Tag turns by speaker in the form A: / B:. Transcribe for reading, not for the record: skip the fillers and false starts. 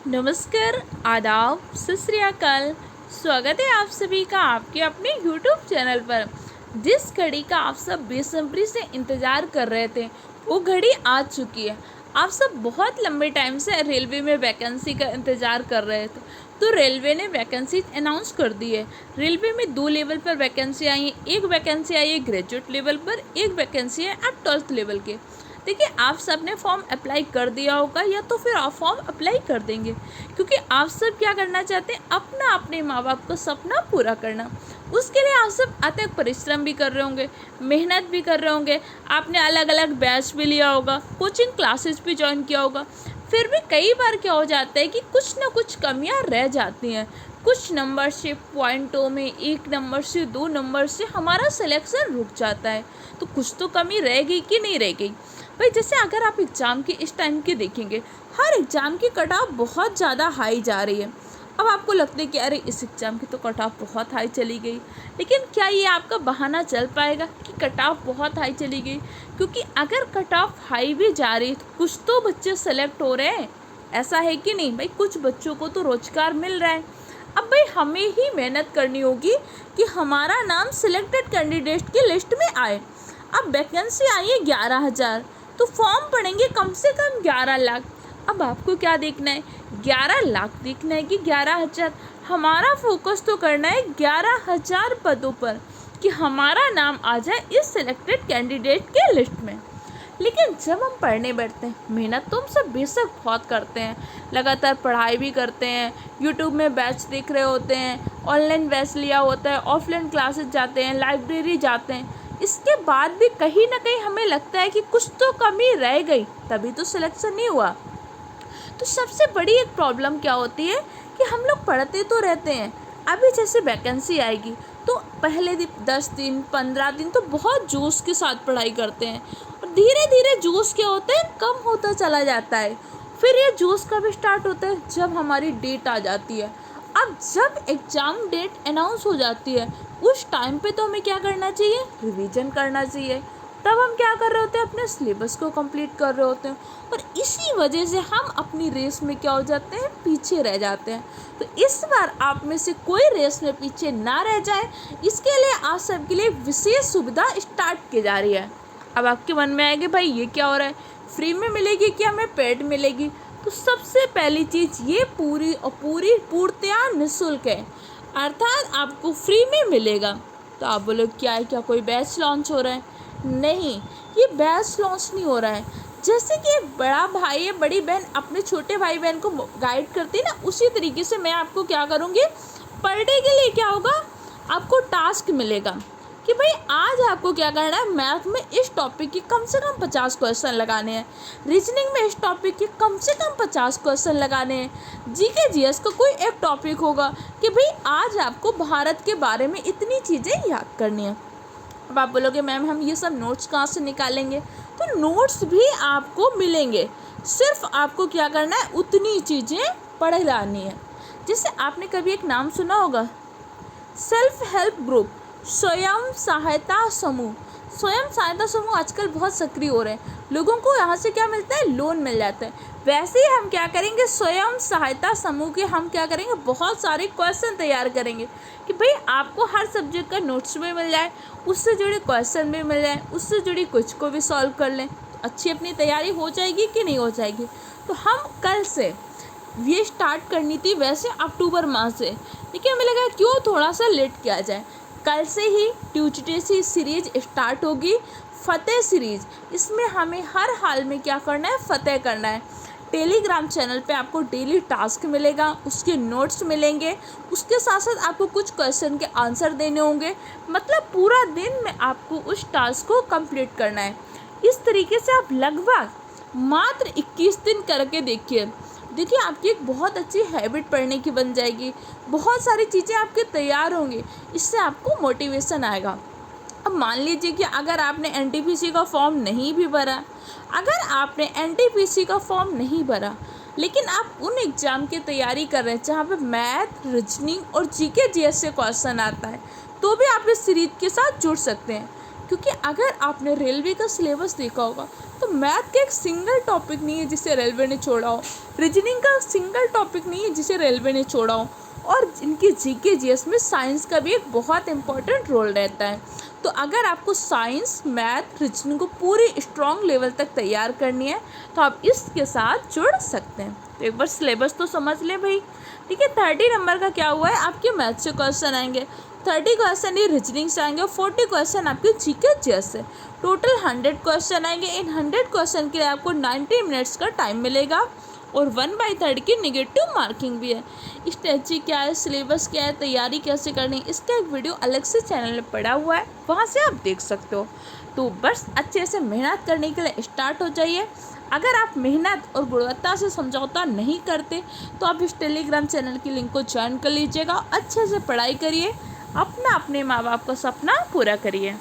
A: नमस्कार, आदाब, सत श्री अकाल। स्वागत है आप सभी का आपके अपने YouTube चैनल पर। जिस घड़ी का आप सब बेसब्री से इंतज़ार कर रहे थे वो घड़ी आ चुकी है। आप सब बहुत लंबे टाइम से रेलवे में वैकेंसी का इंतज़ार कर रहे थे, तो रेलवे ने वैकेंसी अनाउंस कर दी है। रेलवे में 2 लेवल पर वैकेंसी आई है। एक वैकेंसी आई है ग्रेजुएट लेवल पर, एक वैकेंसी है आप 12th लेवल के। देखिए, आप सब ने फॉर्म अप्लाई कर दिया होगा या तो फिर आप फॉर्म अप्लाई कर देंगे, क्योंकि आप सब क्या करना चाहते हैं, अपने माँ बाप का सपना पूरा करना। उसके लिए आप सब अथक परिश्रम भी कर रहे होंगे, मेहनत भी कर रहे होंगे। आपने अलग अलग बैच भी लिया होगा, कोचिंग क्लासेस भी ज्वाइन किया होगा। फिर भी कई बार क्या हो जाता है कि कुछ ना कुछ कमियां रह जाती हैं। कुछ नंबरशिप पॉइंटों में 1 नंबर से 2 नंबर से हमारा सिलेक्शन रुक जाता है। तो कुछ तो कमी रह गई कि नहीं रह गई भाई। जैसे अगर आप एग्ज़ाम की इस टाइम की देखेंगे, हर एग्ज़ाम की कट ऑफ बहुत ज़्यादा हाई जा रही है। अब आपको लगता है कि अरे इस एग्ज़ाम की तो कट ऑफ बहुत हाई चली गई, लेकिन क्या ये आपका बहाना चल पाएगा कि कट ऑफ बहुत हाई चली गई? क्योंकि अगर कट ऑफ हाई भी जा रही है तो कुछ तो बच्चे सेलेक्ट हो रहे हैं, ऐसा है कि नहीं भाई? कुछ बच्चों को तो रोजगार मिल रहा है। अब भाई हमें ही मेहनत करनी होगी कि हमारा नाम सिलेक्टेड कैंडिडेट की लिस्ट में आए। अब वैकेंसी आई है 11,000, तो फॉर्म पड़ेंगे कम से कम 11 लाख। अब आपको क्या देखना है, 11 लाख देखना है कि 11,000? हमारा फोकस तो करना है 11,000 पदों पर कि हमारा नाम आ जाए इस सिलेक्टेड कैंडिडेट के लिस्ट में। लेकिन जब हम पढ़ने बैठते हैं, मेहनत तो हम सब बेशक बहुत करते हैं, लगातार पढ़ाई भी करते हैं, यूट्यूब में बैच देख रहे होते हैं, ऑनलाइन बैच लिया होता है, ऑफलाइन क्लासेस जाते हैं, लाइब्रेरी जाते हैं। इसके बाद भी कहीं ना कहीं हमें लगता है कि कुछ तो कमी रह गई, तभी तो सिलेक्शन नहीं हुआ। तो सबसे बड़ी एक प्रॉब्लम क्या होती है कि हम लोग पढ़ते तो रहते हैं। अभी जैसे वैकेंसी आएगी तो पहले दिन 10 दिन 15 दिन तो बहुत जोश के साथ पढ़ाई करते हैं, और धीरे धीरे जोश क्या होता है, कम होता चला जाता है। फिर ये जोश कब स्टार्ट होता है, जब हमारी डेट आ जाती है। अब जब एग्ज़ाम डेट अनाउंस हो जाती है, उस टाइम पे तो हमें क्या करना चाहिए, रिवीजन करना चाहिए। तब हम क्या कर रहे होते हैं, अपने सिलेबस को कंप्लीट कर रहे होते हैं, और इसी वजह से हम अपनी रेस में क्या हो जाते हैं, पीछे रह जाते हैं। तो इस बार आप में से कोई रेस में पीछे ना रह जाए, इसके लिए आप सबके लिए विशेष सुविधा स्टार्ट की जा रही है। अब आपके मन में आएगी भाई ये क्या हो रहा है, फ्री में मिलेगी कि हमें पेड मिलेगी? तो सबसे पहली चीज़, ये पूरी और पूरी पूर्णतया निःशुल्क है, अर्थात आपको फ्री में मिलेगा। तो आप बोलो क्या है, क्या कोई बैच लॉन्च हो रहा है? नहीं, ये बैच लॉन्च नहीं हो रहा है। जैसे कि एक बड़ा भाई या बड़ी बहन अपने छोटे भाई बहन को गाइड करती है ना, उसी तरीके से मैं आपको क्या करूँगी, पर डे के लिए क्या होगा, आपको टास्क मिलेगा कि भाई आज आपको क्या करना है, मैथ में इस टॉपिक की कम से कम 50 क्वेश्चन लगाने हैं, रीजनिंग में इस टॉपिक के कम से कम 50 क्वेश्चन लगाने हैं, जीके जीएस का कोई एक टॉपिक होगा कि भाई आज आपको भारत के बारे में इतनी चीज़ें याद करनी है। अब आप बोलोगे मैम हम ये सब नोट्स कहाँ से निकालेंगे? तो नोट्स भी आपको मिलेंगे, सिर्फ आपको क्या करना है, उतनी चीज़ें पढ़ लानी है। जैसे आपने कभी एक नाम सुना होगा, सेल्फ हेल्प ग्रुप, स्वयं सहायता समूह। स्वयं सहायता समूह आजकल बहुत सक्रिय हो रहे हैं, लोगों को यहाँ से क्या मिलता है, लोन मिल जाता है। वैसे ही हम क्या करेंगे, स्वयं सहायता समूह के हम क्या करेंगे, बहुत सारे क्वेश्चन तैयार करेंगे कि भाई आपको हर सब्जेक्ट का नोट्स भी मिल जाए, उससे जुड़े क्वेश्चन भी मिल जाए, उससे जुड़ी कुछ को भी सॉल्व कर लें, तो अच्छी अपनी तैयारी हो जाएगी कि नहीं हो जाएगी? तो हम कल से ये स्टार्ट करनी थी वैसे अक्टूबर माह से, लेकिन हमें लगा क्यों थोड़ा सा लेट किया जाए। कल से ही ट्यूजडे से सीरीज स्टार्ट होगी, फतेह सीरीज। इसमें हमें हर हाल में क्या करना है, फतेह करना है। टेलीग्राम चैनल पे आपको डेली टास्क मिलेगा, उसके नोट्स मिलेंगे, उसके साथ साथ आपको कुछ क्वेश्चन के आंसर देने होंगे। मतलब पूरा दिन में आपको उस टास्क को कंप्लीट करना है। इस तरीके से आप लगभग मात्र 21 दिन करके देखिए आपकी एक बहुत अच्छी हैबिट पढ़ने की बन जाएगी, बहुत सारी चीज़ें आपके तैयार होंगी, इससे आपको मोटिवेशन आएगा। अब मान लीजिए कि अगर आपने एनटीपीसी का फॉर्म नहीं भी भरा, लेकिन आप उन एग्ज़ाम की तैयारी कर रहे हैं जहाँ पे मैथ, रीजनिंग और जीके जीएस से क्वेश्चन आता है, तो भी आप इस सीरीज के साथ जुड़ सकते हैं। क्योंकि अगर आपने रेलवे का सिलेबस देखा होगा तो मैथ का एक सिंगल टॉपिक नहीं है जिसे रेलवे ने छोड़ा हो, रीजनिंग का सिंगल टॉपिक नहीं है जिसे रेलवे ने छोड़ा हो, और इनकी जीके जीएस में साइंस का भी एक बहुत इंपॉर्टेंट रोल रहता है। तो अगर आपको साइंस, मैथ, रीजनिंग को पूरी स्ट्रॉन्ग लेवल तक तैयार करनी है तो आप इसके साथ जुड़ सकते हैं। तो एक बार सिलेबस तो समझ लें भाई, ठीक है। 30 नंबर का क्या हुआ है, आपके मैथ से क्वेश्चन आएंगे, 30 क्वेश्चन ये रीजनिंग से आएंगे और 40 क्वेश्चन आपके जीके जीएस से। टोटल 100 क्वेश्चन आएंगे। इन 100 क्वेश्चन के लिए आपको 90 मिनट्स का टाइम मिलेगा और 1/3 की नेगेटिव मार्किंग भी है। स्ट्रेटजी क्या है, सिलेबस क्या है, तैयारी कैसे करनी है, इसका एक वीडियो अलग से चैनल में पड़ा हुआ है, वहाँ से आप देख सकते हो। तो बस अच्छे से मेहनत करने के लिए स्टार्ट हो जाइए। अगर आप मेहनत और गुणवत्ता से समझौता नहीं करते तो आप इस टेलीग्राम चैनल की लिंक को ज्वाइन कर लीजिएगा। अच्छे से पढ़ाई करिए, अपने माँ बाप का सपना पूरा करिए।